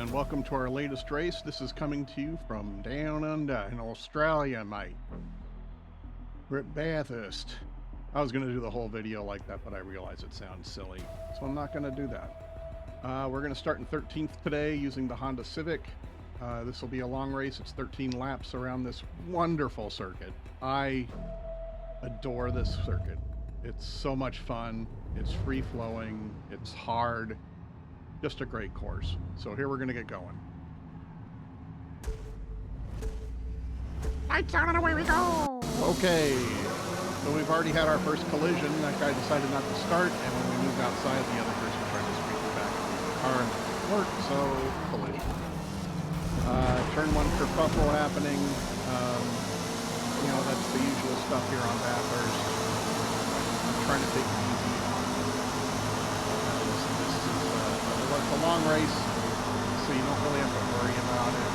and welcome to our latest race. This is coming to you from down under in Australia, mate. We're at Bathurst. I was going to do the whole video like that, but I realized it sounds silly, so I'm not going to do that. We're going to start in 13th today using the Honda Civic. This will be a long race. It's 13 laps around this wonderful circuit. I adore this circuit. It's so much fun. It's free-flowing. It's hard. Just a great course. So here we're going to get going. Lights on and away we go! Okay, so we've already had our first collision. That guy decided not to start, and when we moved outside, the other person tried to squeeze me back into the car and it didn't work, so collision. Turn one kerfuffle happening. You know, that's the usual stuff here on Bathurst. I'm trying to take it easy. It's a long race, so you don't really have to worry about it.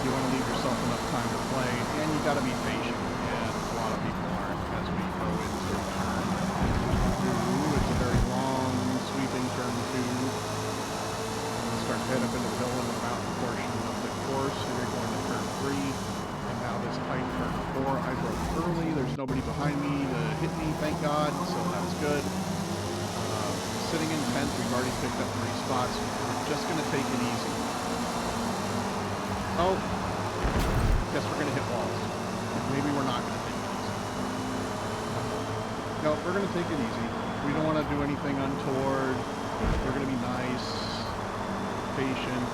You want to leave yourself enough time to play, and you got to be patient, and a lot of people aren't as we go into turn 2. It's a very long, sweeping turn 2. Start to head up into the hill in the mountain portion of the course, and you're going to turn 3, and now this tight turn 4. I broke early, there's nobody behind me to hit me, thank God, so that's good. Sitting in 10th, we've already picked up 3 spots. We're just going to take it easy. Oh, guess we're going to hit walls. Maybe we're not going to take it easy. No, we're going to take it easy. We don't want to do anything untoward. We're going to be nice, patient.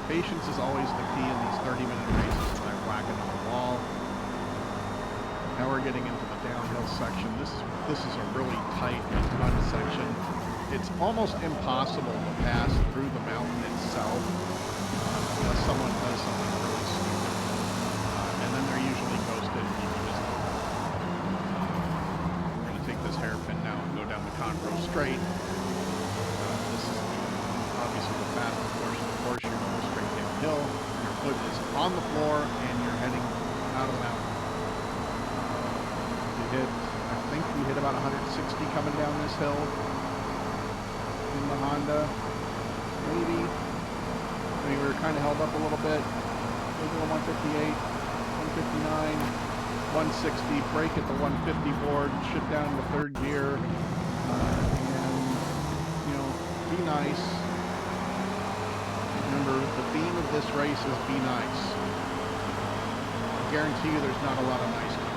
Patience is always the key in these 30-minute races when I whack into the wall. Now we're getting into the downhill section. This is a really tight and fun section. It's almost impossible to pass through the mountain itself unless someone does something really stupid. And then they're usually ghosted. You can just we're going to take this hairpin now and go down the Conroe straight. This is obviously the fastest portion of the course. You're going straight downhill. Your foot is on the floor and you're heading out of the mountain. I think we hit about 160 coming down this hill in the Honda, maybe. I mean, we were kind of held up a little bit. Maybe a 158, 159, 160, brake at the 150 board, shift down into 3rd gear, and, you know, be nice. Remember, the theme of this race is be nice. I guarantee you there's not a lot of nice people.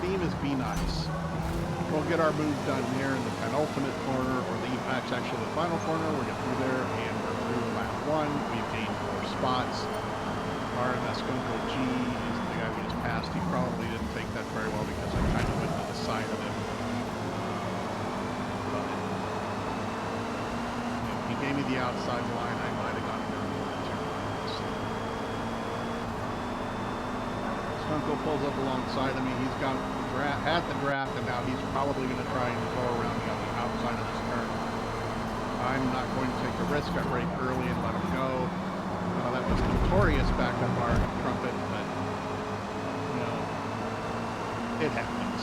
Theme is be nice. We'll get our move done here in the penultimate corner, or actually the final corner. We'll get through there, and we're through lap 1. We've gained 4 spots. RMS Gunko G is the guy we just passed. He probably didn't take that very well because I kind of went to the side of him. But if he gave me the outside line, I might have gotten there a little bit too. Gunko pulls up alongside of me. He's got had the draft, and now he's probably going to try and go around the other outside of this turn. I'm not going to take the risk. I brake early and let him go. That was notorious back up our trumpet, but, you know, it happens.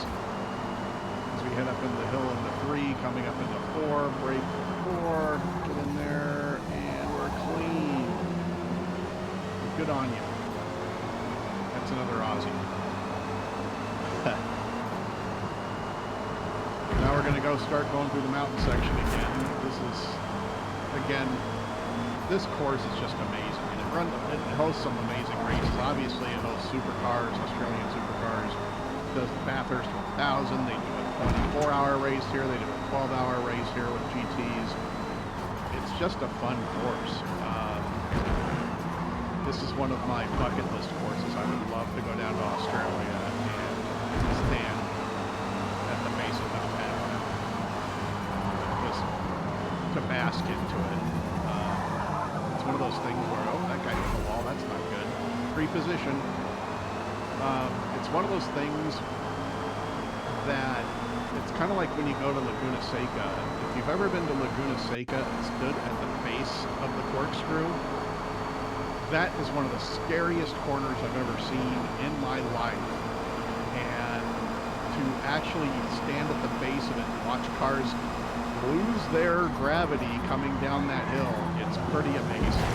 As we head up into the hill into 3, coming up into 4, brake 4, get in there, and we're clean. Good on you. That's another Aussie. Now we're going to start going through the mountain section again. This course is just amazing. And it hosts some amazing races. Obviously, it hosts supercars, Australian supercars. It does the Bathurst 1000. They do a 24-hour race here. They do a 12-hour race here with GTs. It's just a fun course. This is one of my bucket list courses. I would love to go down to Australia and stand at the base of Mount Panorama. Just to bask into it. It's one of those things where, oh, that guy hit the wall, that's not good. Free position. It's one of those things that it's kind of like when you go to Laguna Seca. If you've ever been to Laguna Seca and stood at the base of the corkscrew, that is one of the scariest corners I've ever seen in my life. And to actually stand at the base of it and watch cars lose their gravity coming down that hill. It's pretty amazing.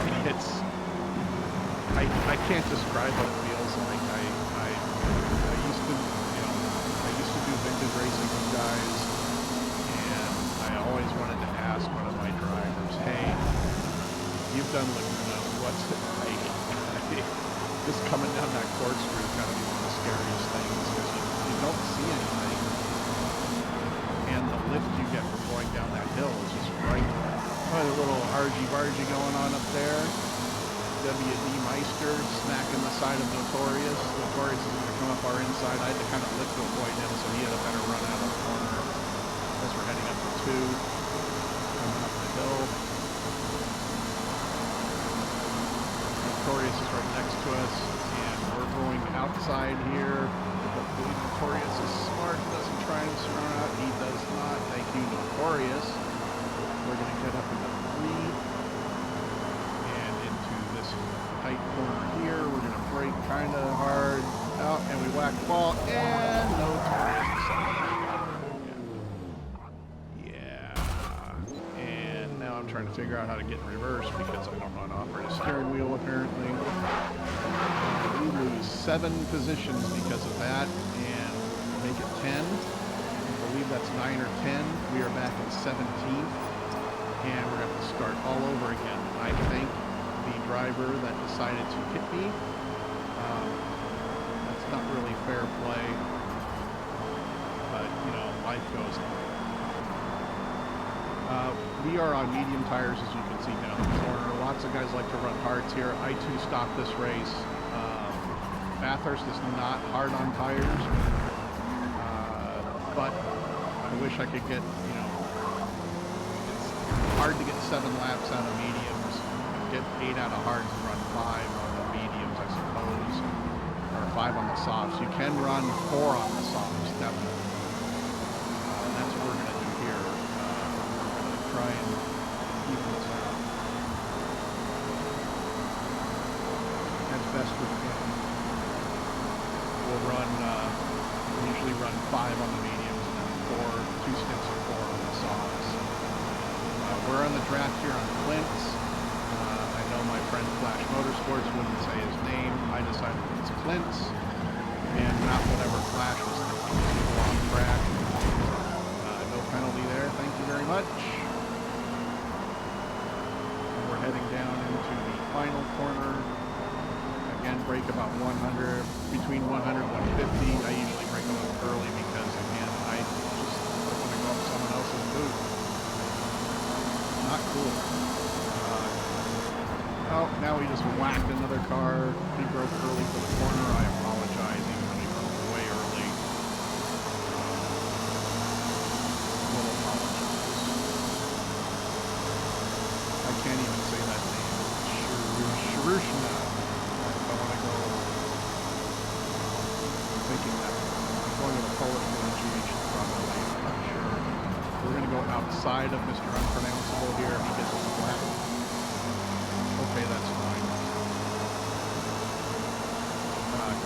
I can't describe what it feels like. I used to, I used to do vintage racing with guys, and I always wanted to ask one of my drivers, hey, you've done Laguna, what's it like? Just coming down that corkscrew is kind of one of the scariest things, because you don't see anything, and the lift you get from going down that hill is just right. Oh, a little argy-bargy going on up there. W.D. Meister smacking the side of Notorious. Notorious is going to come up our inside. I had to kind of lift the avoid him, so he had a better run out of the corner as we're heading up to 2. Coming up the hill. Notorious is right next to us, and we're going outside here. Hopefully Notorious is smart, doesn't try and surround out. He does not. Thank you, Notorious. We're going to get up into 3. Tight corner here. We're going to brake kind of hard out, and we whack the ball, and no tires. Yeah. And now I'm trying to figure out how to get in reverse because I don't know how to operate a steering wheel, apparently. We lose 7 positions because of that, and make it 10. I believe that's 9 or 10. We are back in 17th, and we're going to have to start all over again, I think. The driver that decided to hit me. That's not really fair play, but life goes on. We are on medium tires, as you can see down the corner. Lots of guys like to run hards here. I too stopped this race. Bathurst is not hard on tires, but I wish I could get, it's hard to get 7 laps out of mediums. Get 8 out of hards and run 5 on the mediums, I suppose, or 5 on the softs. You can run 4 on the softs, definitely. And that's what we're going to do here. We're going to try and even this out as best we can. We'll run, we usually run 5 on the mediums and then 2 stints of 4 on the softs. We're on the draft here on Clint's. My friend Flash Motorsports wouldn't say his name. I decided it's Clint's, and not whatever Flash was thinking. It's a long track. No penalty there. Thank you very much. And we're heading down into the final corner. Again, brake about 100, between 100 and 150. I usually brake a little early because, again, I just don't want to go up someone else's boot. Not cool. Oh, now we just whacked another car. We broke early for the corner. I apologize, even though we broke way early. Little apologies. I can't even say that name. Shrushna. I want to go thinking that. I'm going to the Polish pronunciation probably. I'm not sure. We're going to go outside of Mr. Unpronounceable here. He gets a flat. Okay, that's fine.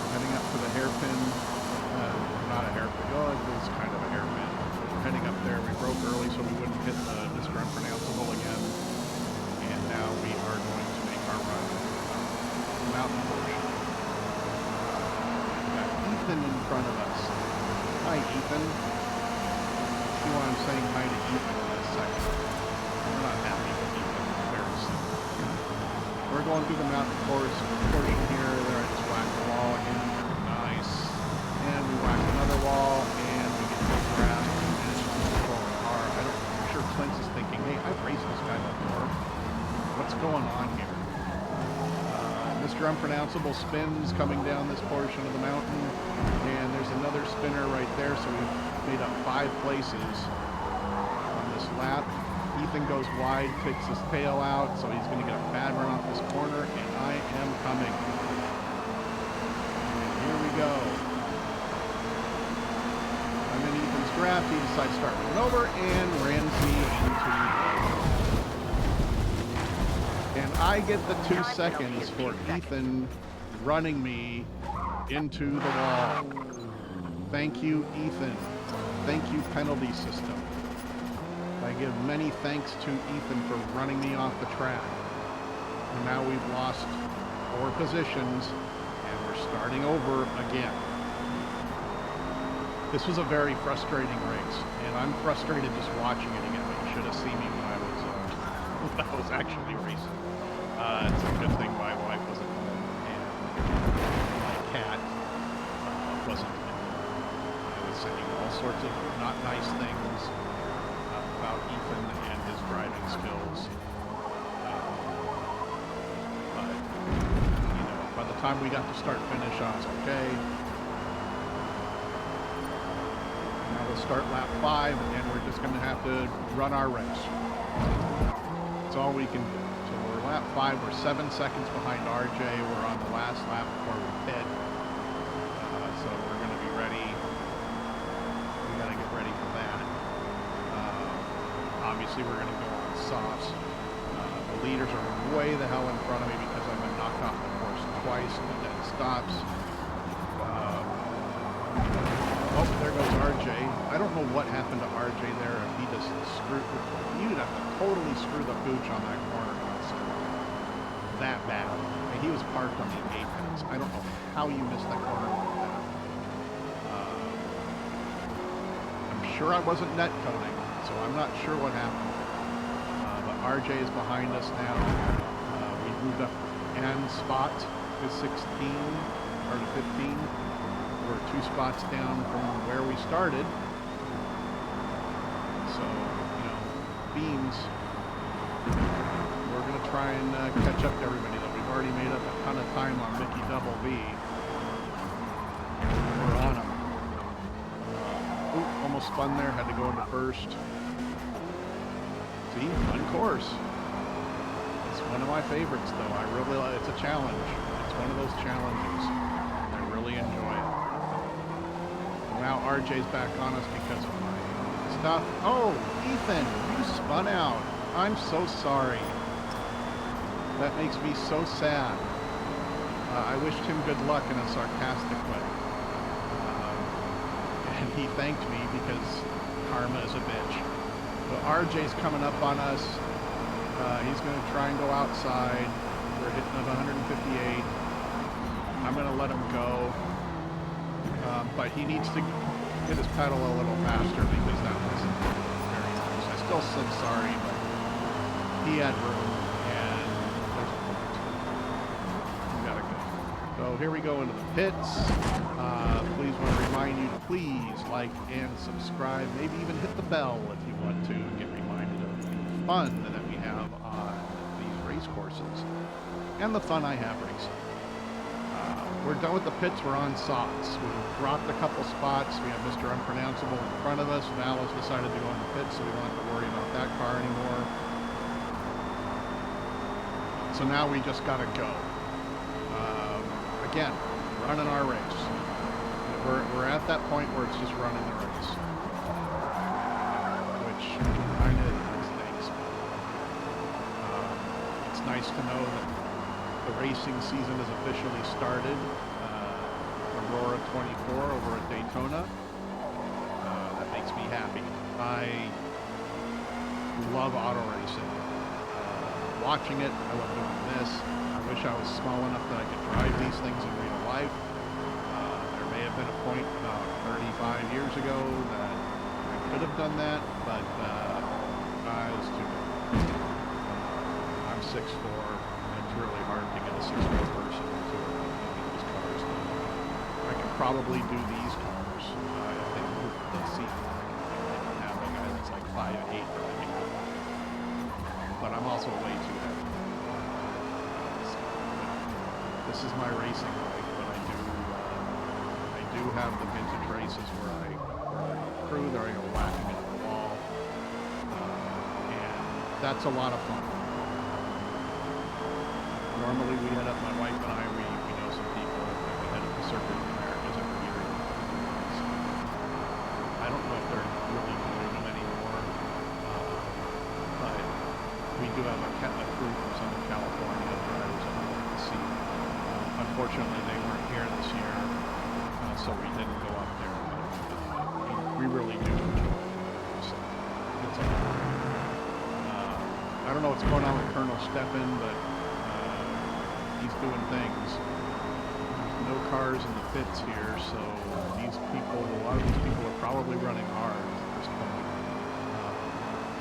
Heading up to the hairpin. Not a hairpin. Oh, it was kind of a hairpin. We're heading up there. We broke early so we wouldn't hit the Mr. Unpronounceable again. And now we are going to make our run. Mountain portion. We've got Ethan in front of us. Hi, Ethan. See why I'm saying hi to Ethan in a second. We're not happy with Ethan. We're going through the mountain course portion here. There, I just whacked the wall again. Nice. And we whacked another wall, and we get to the grass, and it's just a controlling car. I'm sure Clint is thinking, hey, I've raced this guy before. What's going on here? Mr. Unpronounceable spins coming down this portion of the mountain, and there's another spinner right there, so we've made up 5 places on this lap. Ethan goes wide, picks his tail out, so he's going to get a bad run off this corner, and I am coming. And here we go. I'm in Ethan's draft. He decides to start running over and rams me into the... And I get the 2 seconds for Ethan running me into the wall. Thank you, Ethan. Thank you, penalty system. I give many thanks to Ethan for running me off the track. And now we've lost 4 positions, and we're starting over again. This was a very frustrating race, and I'm frustrated just watching it again. But you should have seen me when I was actually racing. It's a good thing my wife wasn't home, and my cat wasn't in. I was saying all sorts of not nice things about Ethan and his driving skills. But, you know, by the time we got to start finish, I was okay. Now we'll start lap 5, and we're just going to have to run our race. That's all we can do. So we're lap 5, we're 7 seconds behind RJ. We're on the last lap before we pit. So we're going to be ready. We got to get ready for that. Obviously, we're going to go on softs. The leaders are way the hell in front of me because I've been knocked off the course twice in the dead stops. Oh, there goes RJ. I don't know what happened to RJ there. If he just screwed, you'd have to totally screw the pooch on that corner. That bad. I mean, he was parked on the apex. I don't know how you missed that corner like that. I'm sure I wasn't net coding, so I'm not sure what happened. But RJ is behind us now. We moved up and spot to 16 or to 15. We're 2 spots down from where we started. So, you know, beans. We're going to try and catch up to everybody, though. We've already made up a ton of time on Mickey Double V. We're on them. Oop, almost spun there. Had to go into first. See, fun course. It's one of my favorites, though. I really like it. It's a challenge. It's one of those challenges. I really enjoy it. Now RJ's back on us because of my stuff. Oh, Ethan, you spun out. I'm so sorry. That makes me so sad. I wished him good luck in a sarcastic way. And he thanked me because karma is a bitch. But RJ's coming up on us. He's going to try and go outside. We're hitting at 158. I'm going to let him go. But he needs to hit his pedal a little faster because that wasn't very nice. I still said sorry, but he had room, and there's a point. We gotta go. So here we go into the pits. Please want to remind you to please like and subscribe. Maybe even hit the bell if you want to get reminded of the fun that we have on these race courses and the fun I have racing. We're done with the pits. We're on softs. We've dropped a couple spots. We have Mr. Unpronounceable in front of us. Val has decided to go in the pits, so we don't have to worry about that car anymore. So now we just got to go. Again, running our race. We're at that point where it's just running the race, which kind of stinks. It's nice to know that the racing season has officially started. Aurora 24 over at Daytona. That makes me happy. I love auto racing. Watching it, I love doing this. I wish I was small enough that I could drive these things in real life. There may have been a point about 35 years ago that I could have done that, but I was too big. I'm 6'4". It's really hard to get a 6'4" person to these cars. I could probably do these cars. I think the seat I can have a guy that's like 5'8" driving. But I'm also way too heavy. This is my racing life, but I do have the vintage races where I cruise or I go whacking into the wall, and that's a lot of fun. Normally we head up, my wife and I, we know some people, and we head up to Circuit of the Americas every year. I don't know if they're really doing them anymore, but we do have a crew from Southern California drivers that we like to see. Unfortunately, they weren't here this year, so we didn't go up there, but we really do enjoy it. So it's a don't know what's going on with Colonel Steppen, but he's doing things. There's no cars in the pits here, so these people, a lot of these people are probably running hard at this point.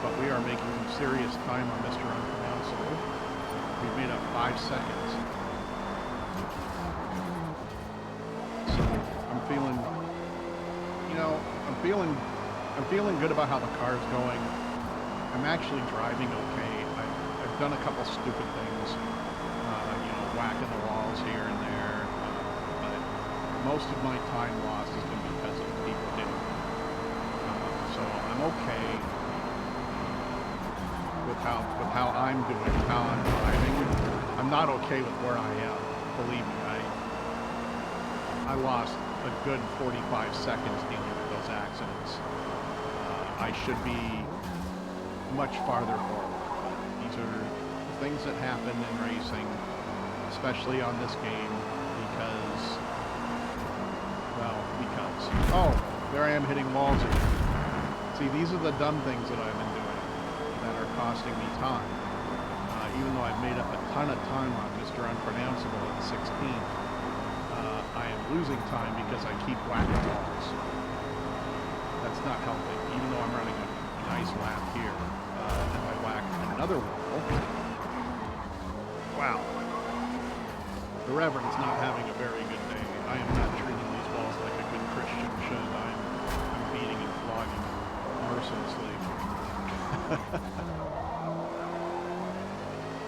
But we are making some serious time on Mr. Unpronounceable. We've made up 5 seconds. So I'm feeling, I'm feeling good about how the car's going. I'm actually driving okay. I've done a couple stupid things, whacking the walls here and there, but most of my time lost has been because of people hitting me. So I'm okay with how I'm doing, with how I'm driving. I'm not okay with where I am. Believe me, I lost a good 45 seconds dealing with those accidents. I should be much farther forward. These are things that happen in racing, especially on this game, because, oh, there I am hitting walls again. See, these are the dumb things that I've been doing that are costing me time. Even though I've made up a ton of time on Mr. Unpronounceable at 16th, I am losing time because I keep whacking walls. That's not helping, even though I'm running a nice lap here. If I whack another wall, wow. The Reverend's not having a very good day. I am not treating these walls like a good Christian should. I'm beating and flogging mercilessly.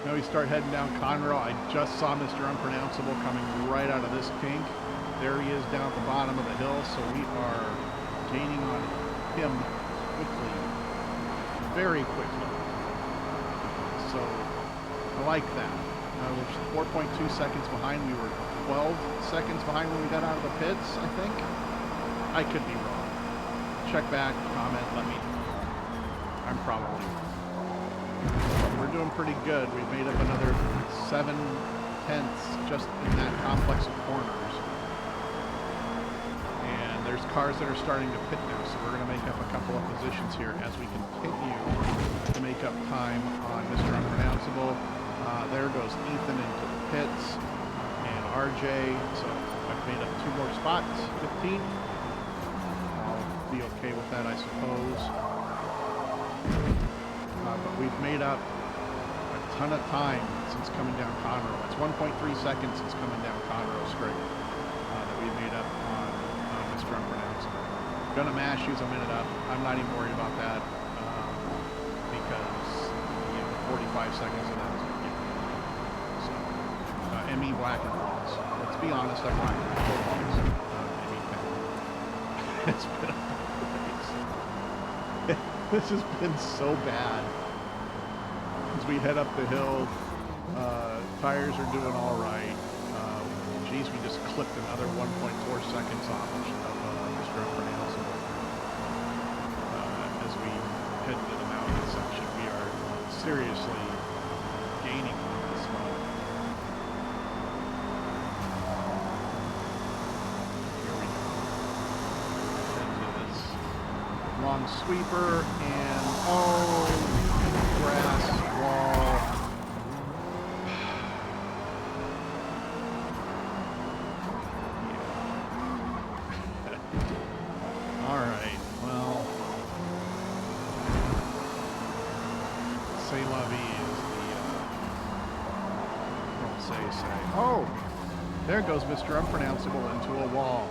Now we start heading down Conroe. I just saw Mr. Unpronounceable coming right out of this kink. There he is down at the bottom of the hill, so we are gaining on him quickly, very quickly. So I like that. We're 4.2 seconds behind. We were 12 seconds behind when we got out of the pits, I think. I could be wrong. Check back, comment, let me know. I'm probably wrong. But we're doing pretty good. We've made up another 7/10 just in that complex of corners. And there's cars that are starting to pit now, so we're going to make up a couple of positions here as we continue to make up time on Mr. Unpronounceable. There goes Ethan into the pits and RJ, so I've made up 2 more spots, 15. I'll be okay with that, I suppose. But we've made up a ton of time since coming down Conroe. It's 1.3 seconds since coming down Conroe straight that we've made up on Mr. Unpronounceable. Gonna mash use a minute up. I'm not even worried about that because 45 seconds of that is what you get. So, ME black and walls. Let's be honest, I black and walls. ME fan. It's been a this has been so bad. As we head up the hill, tires are doing all right. Geez, we just clipped another 1.4 seconds off of Mr. Unpronounceable. As we head into the mountain section, we are seriously gaining on this moment. Here we go. Into this long sweeper and grass wall. All right, well, say la vie is the say. Oh, there goes Mr. Unpronounceable into a wall.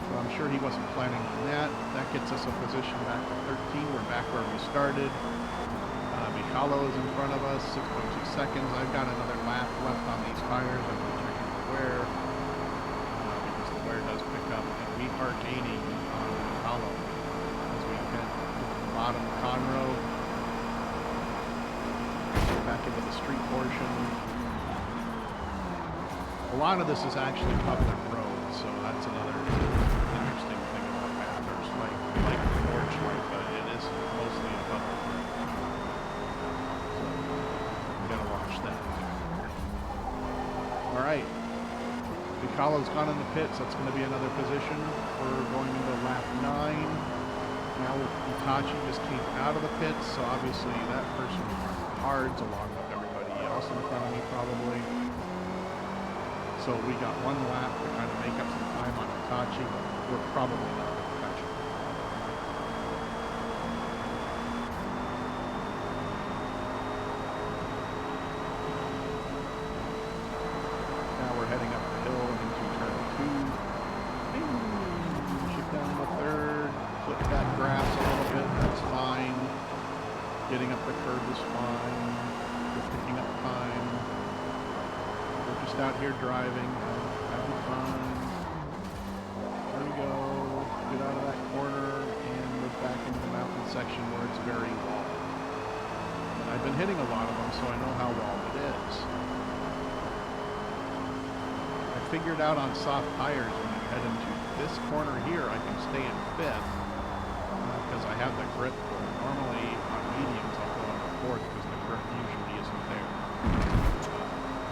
So I'm sure he wasn't planning on that. That gets us a position back to 13. We're back where we started. Mikalo is in front of us, 6.2 seconds. I've got another lap left on these tires. I'm checking the wear because the wear does pick up, and we are gaining on Mikalo as we head to the bottom of Conroe, back into the street portion. A lot of this is actually public road, so that's another interesting thing about Bathurst, like Orange Light, but it is mostly a public road. So we gotta watch that. All right, Mikalo's gone in the pits. That's going to be another position. We're going into lap 9. Now Itachi just came out of the pits, so obviously that person hards along with everybody else in front of me probably. So we got one lap to kind of make up some time on Hitachi, but we're probably not going to catch it. Now we're heading up the hill into turn 2. Shift down to third, flip that grass a little bit, that's fine. Getting up the curve is fine. We're picking up time. We're just out here driving, having fun. There we go. Get out of that corner and move back into the mountain section where it's very walled. And I've been hitting a lot of them, so I know how walled it is. I figured out on soft tires when you head into this corner here, I can stay in 5th because I have the grip for it. Normally on mediums I'll go into 4th because the grip usually isn't there.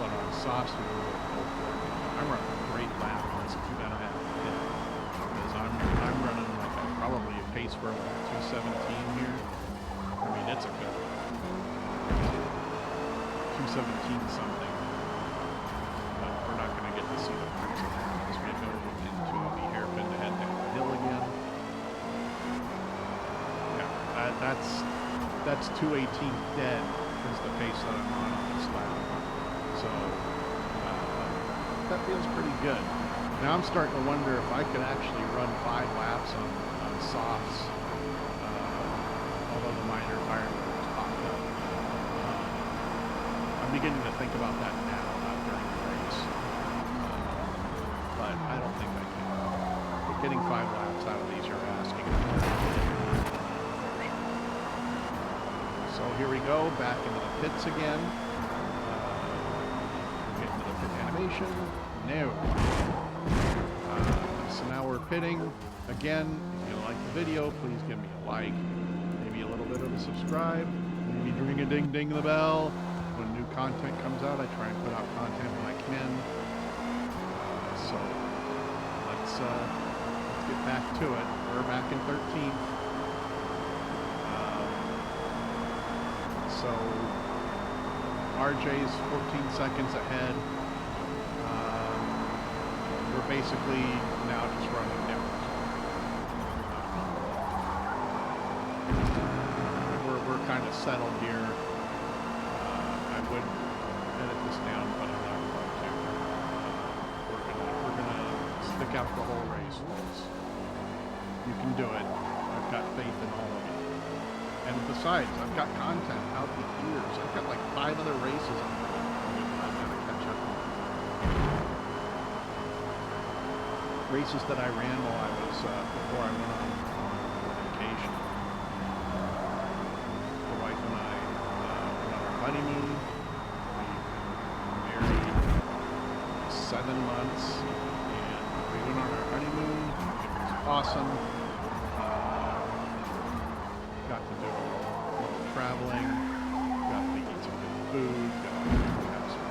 But on softs we will go for it. I'm running a great lap on this 2.5 because I'm running like probably a pace for like 217 here. I mean, it's a good 217 something. But we're not going to get to see the points of that because we go into the hairpin to head down the hill again. Yeah, that's 218 dead is the pace that I'm on this lap. So that feels pretty good. Now I'm starting to wonder if I could actually run 5 laps on softs, although the minor tire is popped up. I'm beginning to think about that now, not during the race. But I don't think I can. But getting 5 laps out of these, you're asking. So here we go, back into the pits again. Get into the pit animation. No. So now we're pitting. Again, if you like the video, please give me a like. Maybe a little bit of a subscribe. Maybe ring a ding ding the bell. When new content comes out, I try and put out content when I can. So let's get back to it. We're back in 13th. So RJ's 14 seconds ahead. We're basically now just running down. We're kind of settled here. I would edit this down, but I'm not going to. We're gonna stick out the whole race, folks. You can do it. I've got faith in all of you. And besides, I've got content out the years. I've got like 5 other races I've got to catch up on. Races that I ran while I was, before I went on vacation. The wife and I went on our honeymoon. We were married 7 months, and we went on our honeymoon. It was awesome. Got to do a little traveling, got to eat some good food, got to have some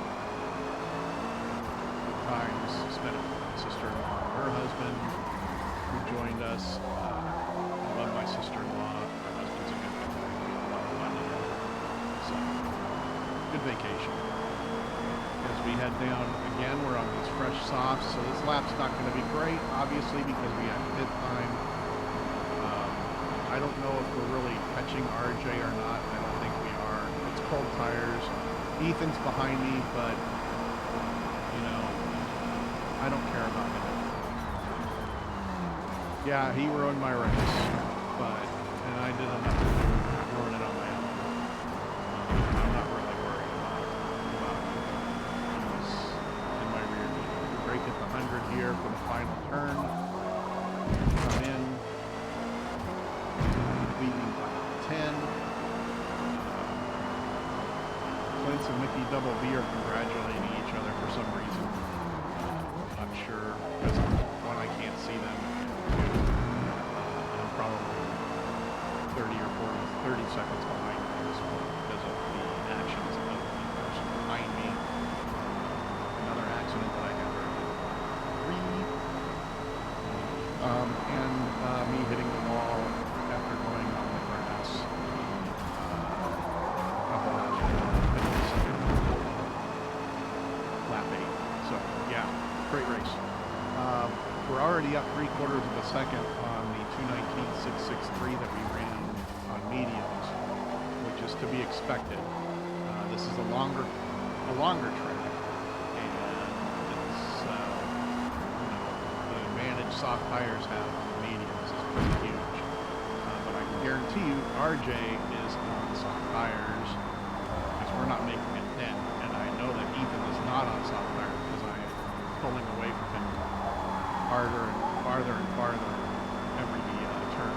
good times, spent it with my sister-in-law and her husband, who joined us. I love my sister-in-law, her husband's a good guy, we had a lot of fun together. So, good vacation. As we head down again, we're on these fresh softs, so this lap's not going to be great, obviously, because we have pit time. I don't know if we're really catching RJ or not. I don't think we are. It's cold tires. Ethan's behind me, but, you know, I don't care about him. Yeah, he ruined my race, and I did enough to ruin it on my own. I'm not really worried about it. He was in my rear view. We break at the 100 here for the final turn. Come in. Leading by 10. Clintz and Mickey Double V are congratulating each other for some reason. I'm sure because one, I can't see them, and 2, I'm probably 30 or 30 seconds behind at this point because of the actions of the person behind me. Another accident that I have and me hitting the wall after going on the grass. Couple laps. Great race. We're already up 3/4 of a second on the 2:19.663 that we ran on mediums, which is to be expected. This is a longer track, and it's the advantage soft tires have on mediums is pretty huge. But I can guarantee you, RJ is on soft tires because we're not making it thin, and I know that Ethan is not on soft tires because I am pulling away from him harder and farther every turn.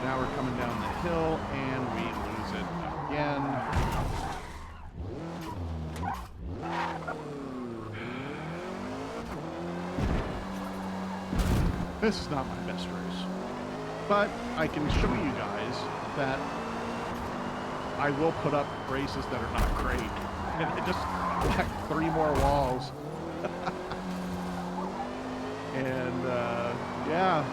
Now we're coming down the hill and we lose it again. This is not my best race, but I can show you guys that I will put up races that are not great. And I just like 3 more walls. And yeah,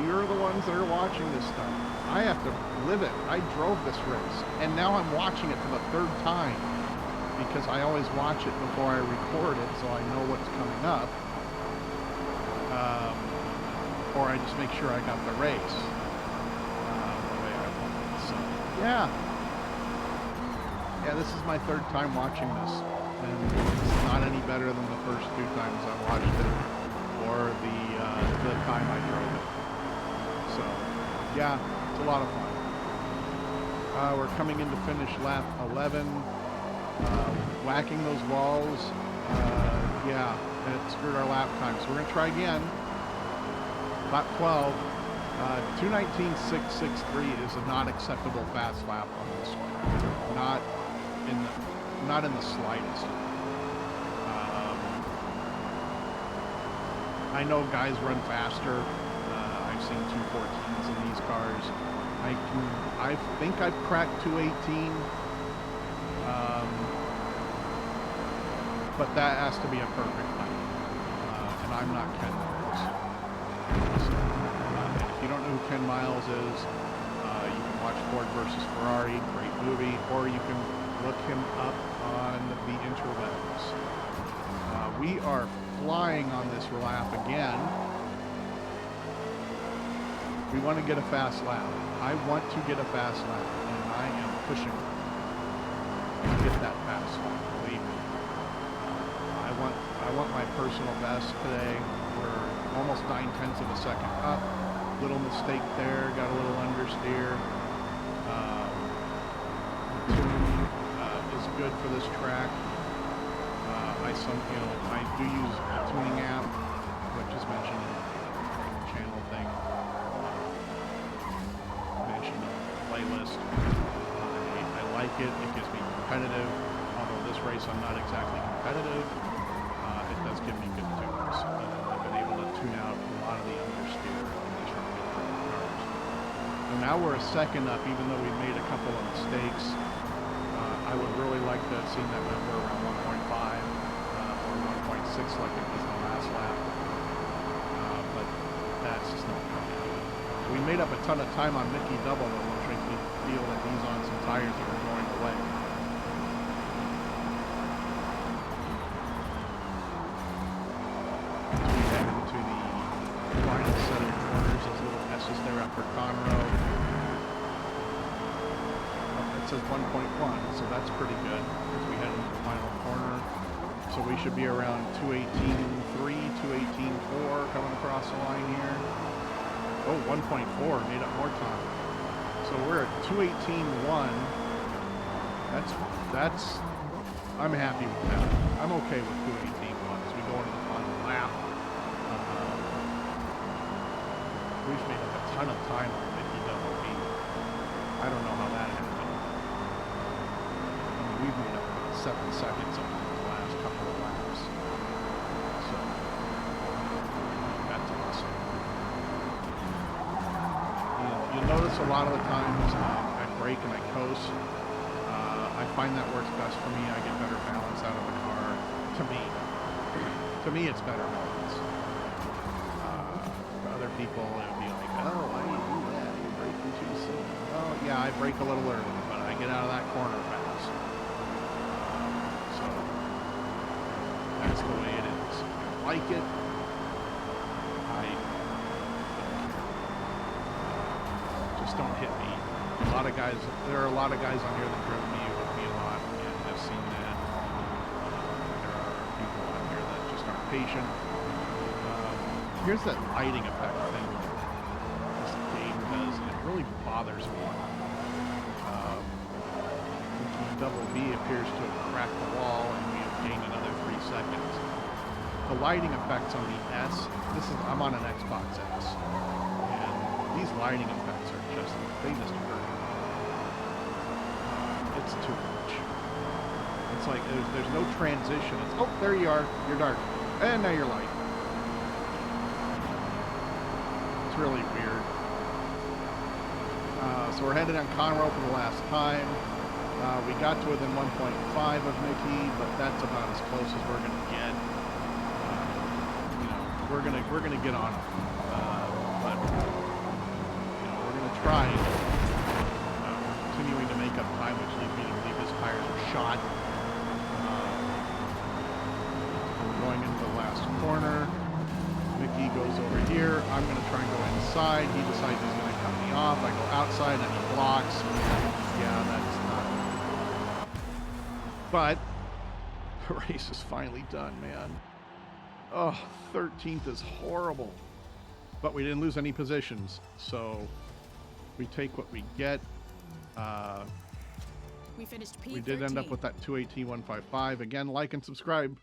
you're the ones that are watching this stuff. I have to live it. I drove this race, and now I'm watching it for the 3rd time because I always watch it before I record it, so I know what's coming up. Or I just make sure I got the race the way I want it. So yeah, this is my 3rd time watching this, and it's not any better than the first 2 times I watched it, or the time I drove it. So yeah, it's a lot of fun. We're coming in to finish lap 11. Whacking those walls, yeah, it screwed our lap time. So we're gonna try again. Lap 12. 2:19.663 is a not acceptable fast lap on this one. Not in the slightest. I know guys run faster. I've seen 2:14s in these cars. I think I've cracked 2:18. But that has to be a perfect lap. And I'm not Ken Miles. So, if you don't know who Ken Miles is, you can watch Ford versus Ferrari, great movie, or you can look him up on the interwebs. We are flying on this lap again. We want to get a fast lap. I want to get a fast lap, and I am pushing to get that fast lap, believe me. I want my personal best today. We're almost 9/10 of a second up. Little mistake there, got a little understeer. The tune is good for this track. I do use a tuning app, which is mentioned in the channel thing. Mentioned in the playlist. I like it. It gives me competitive. Although this race I'm not exactly competitive. It does give me good tunes. I've been able to tune out a lot of the understeer on these cars. And now we're a second up, even though we made a couple of mistakes. I would really like to have seen that number around 1.5 or 1.6 like it was in the last lap. But that's just not coming out. We made up a ton of time on Mickey Double, though, which makes me feel that he's on some tires that are going away. For Conroe. It says 1.1, so that's pretty good as we head into the final corner. So we should be around 2:18.3, 2:18.4 coming across the line here. Oh, 1.4 made up more time. So we're at 2:18.1. That's I'm happy with that. I'm okay with 2:18.1 as we go into the final lap. We've made up a ton of time on Mickey Double B. I don't know how that happened. I mean, we've made up about 7 seconds over the last couple of laps. So, that's awesome. You'll notice a lot of the times I brake and I coast. I find that works best for me. I get better balance out of the car. To me, it's better balance. Other people, it would be like, oh, why do you do that? You're braking too soon. Well, yeah, I brake a little early, but I get out of that corner fast. So, the way it is. I like it. Just don't hit me. There are a lot of guys on here that drove me with me a lot, and have seen that. There are people on here that just aren't patient. Here's that lighting effect thing this game does, and it really bothers me. Double B appears to have cracked the wall, and we have gained another 3 seconds. The lighting effects on the S, I'm on an Xbox S, and these lighting effects are they just hurt. It's too much. It's like there's no transition. It's, oh, there you are, you're dark, and now you're light. It's really weird. So we're headed on Conroe for the last time. We got to within 1.5 of Mickey, but that's about as close as we're gonna get. We're gonna get on him, but we're gonna try continuing to make up time, which leads me to believe his tires are shot. We're going into the last corner. Mickey goes over here. I'm gonna try and go inside. He decides he's gonna cut me off. I go outside and he blocks. Yeah, that's not. But the race is finally done, man. Oh, 13th is horrible. But we didn't lose any positions, so we take what we get. We finished P13. We did end up with that 218.155. Again, like and subscribe.